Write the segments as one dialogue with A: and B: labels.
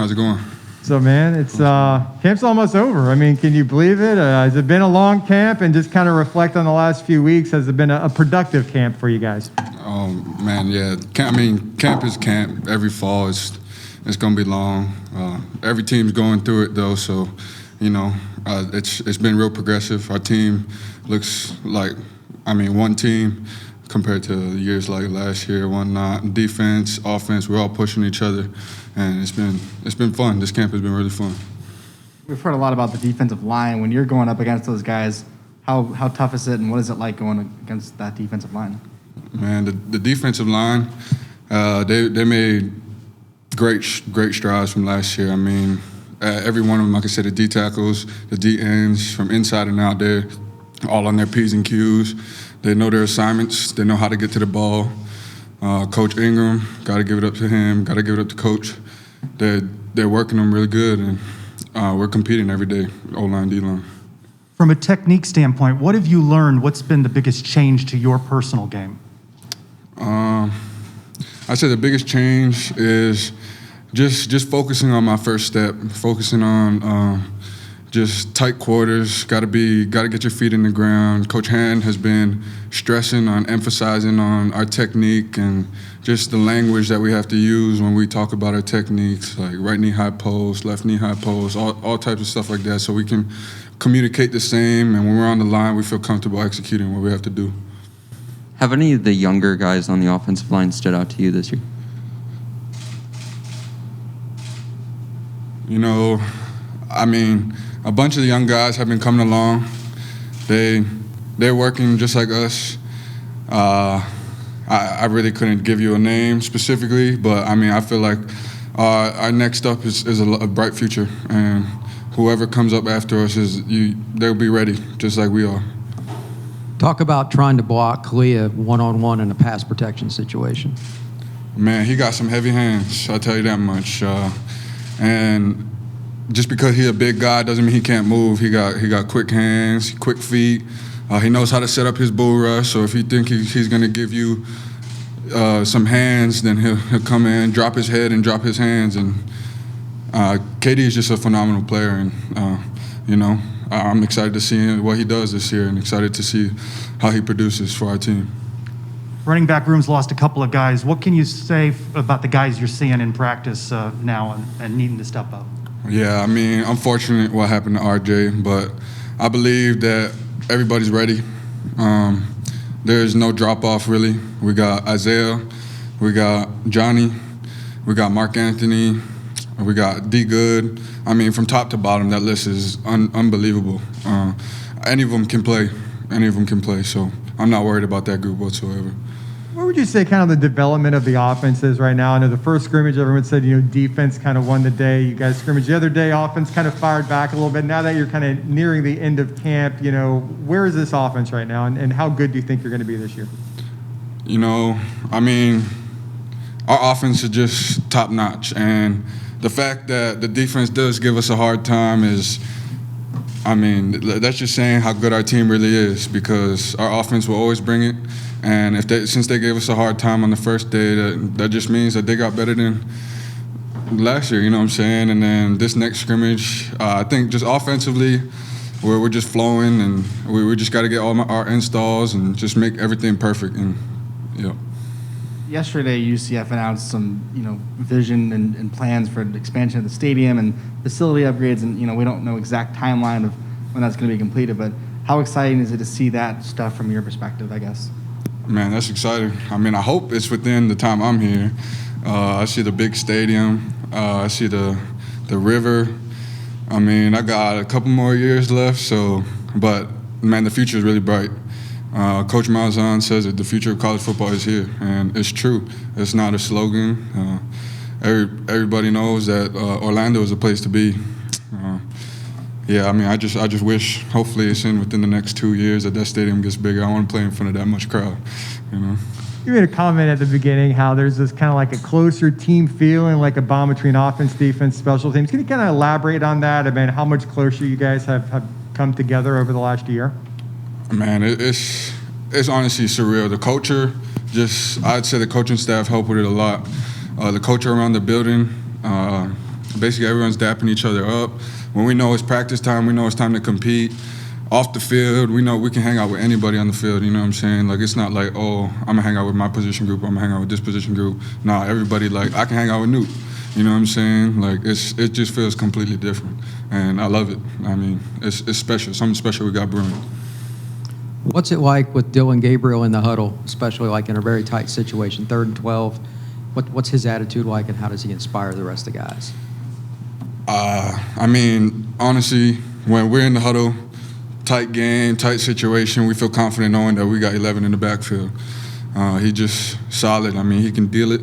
A: How's it going?
B: So, man, it's camp's almost over. I mean, can you believe it? Has it been a long camp? And just kind of reflect on the last few weeks. Has it been a productive camp for you guys?
A: Oh man, yeah. Camp is camp. Every fall it's gonna be long. Every team's going through it though, so it's been real progressive. Our team looks like one team compared to years like last year, whatnot. Defense, offense, we're all pushing each other, and it's been fun. This camp has been really fun.
C: We've heard a lot about the defensive line. When you're going up against those guys, how tough is it, and what is it like going against that defensive line?
A: Man, the defensive line, they made great strides from last year. I mean, every one of them, like I said, the D tackles, the D ends, from inside and out, they're all on their P's and Q's. They know their assignments. They know how to get to the ball. Coach Ingram, got to give it up to him. Got to give it up to Coach. They're working them really good, and we're competing every day, O-line, D-line.
D: From a technique standpoint, what have you learned? What's been the biggest change to your personal game?
A: I'd say the biggest change is just focusing on my first step, focusing on just tight quarters. Got to get your feet in the ground. Coach Hand has been stressing on emphasizing on our technique and just the language that we have to use when we talk about our techniques, like right knee high post, left knee high post, all types of stuff like that, so we can communicate the same, and when we're on the line, we feel comfortable executing what we have to do.
E: Have any of the younger guys on the offensive line stood out to you this year?
A: A bunch of the young guys have been coming along. They're working just like us. I really couldn't give you a name specifically, but I feel like our next up is a bright future, and whoever comes up after us they'll be ready, just like we are.
F: Talk about trying to block Kalia one-on-one in a pass protection situation.
A: Man, he got some heavy hands, I'll tell you that much. And just because he's a big guy doesn't mean he can't move. He got quick hands, quick feet. He knows how to set up his bull rush, so if you think he's going to give you some hands, then he'll come in, drop his head, and drop his hands. And KD is just a phenomenal player, and I'm excited to see what he does this year and excited to see how he produces for our team.
D: Running back room's lost a couple of guys. What can you say about the guys you're seeing in practice now and needing to step up?
A: Yeah, unfortunate what happened to RJ, but I believe that everybody's ready. There's no drop-off, really. We got Isaiah, we got Johnny, we got Mark Anthony, we got D. Good. From top to bottom, that list is unbelievable. Any of them can play, so I'm not worried about that group whatsoever.
B: What would you say kind of the development of the offense is right now? I know the first scrimmage, everyone said, defense kind of won the day. You guys scrimmaged the other day, offense kind of fired back a little bit. Now that you're kind of nearing the end of camp, where is this offense right now, and how good do you think you're going to be this year?
A: Our offense is just top-notch, and the fact that the defense does give us a hard time is, that's just saying how good our team really is, because our offense will always bring it. And since they gave us a hard time on the first day, that just means that they got better than last year, And then this next scrimmage, I think just offensively, we're just flowing, and we just got to get all our installs and just make everything perfect. And
C: Yesterday, UCF announced some, vision and plans for expansion of the stadium and facility upgrades, and we don't know exact timeline of when that's going to be completed. But how exciting is it to see that stuff from your perspective, I guess?
A: Man, that's exciting. I hope it's within the time I'm here. I see the big stadium. I see the river. I got a couple more years left. But man, the future is really bright. Coach Malzahn says that the future of college football is here, and it's true. It's not a slogan. Everybody knows that Orlando is a place to be. I just wish, hopefully it's within the next 2 years that stadium gets bigger. I want to play in front of that much crowd,
B: You made a comment at the beginning how there's this kind of like a closer team feeling, like a bond between offense, defense, special teams. Can you kind of elaborate on that? How much closer you guys have come together over the last year?
A: Man, it's honestly surreal. The culture, I'd say the coaching staff helped with it a lot. The culture around the building, basically everyone's dapping each other up. When we know it's practice time, we know it's time to compete. Off the field, we know we can hang out with anybody on the field, you know what I'm saying? Like, it's not like, oh, I'm gonna hang out with my position group, I'm gonna hang out with this position group. Nah, everybody, like, I can hang out with Newt, you know what I'm saying? Like, it just feels completely different, and I love it. I mean, it's special, something special we got brewing.
F: What's it like with Dylan Gabriel in the huddle, especially like in a very tight situation, 3rd and 12? What's his attitude like, and how does he inspire the rest of the guys?
A: I mean, honestly, when we're in the huddle, tight game, tight situation, we feel confident knowing that we got 11 in the backfield. He just solid. I mean, he can deal it.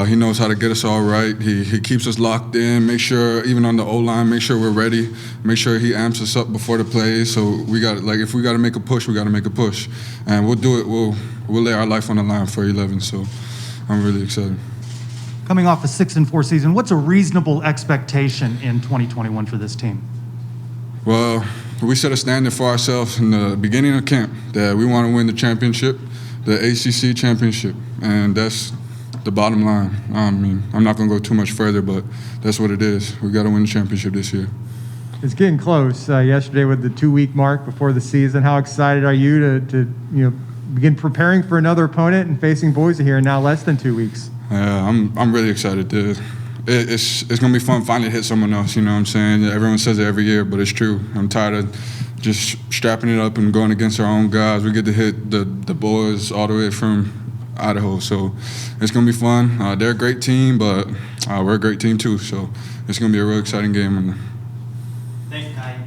A: He knows how to get us all right. He keeps us locked in, make sure, even on the O-line, make sure we're ready, make sure he amps us up before the plays. So we got, like, if we got to make a push, we got to make a push. And we'll do it. We'll lay our life on the line for 11. So I'm really excited.
D: Coming off a 6-4 season, what's a reasonable expectation in 2021 for this team?
A: Well, we set a standard for ourselves in the beginning of camp that we want to win the championship, the ACC championship, and that's the bottom line. I mean, I'm not going to go too much further, but that's what it is. We got to win the championship this year.
B: It's getting close. Yesterday with the 2-week mark before the season, how excited are you to begin preparing for another opponent and facing Boise here in now less than 2 weeks?
A: Yeah, I'm really excited. It's going to be fun finally to hit someone else, you know what I'm saying? Everyone says it every year, but it's true. I'm tired of just strapping it up and going against our own guys. We get to hit the boys all the way from Idaho, so it's going to be fun. They're a great team, but we're a great team too, so it's going to be a real exciting game.
D: Thanks, Ty.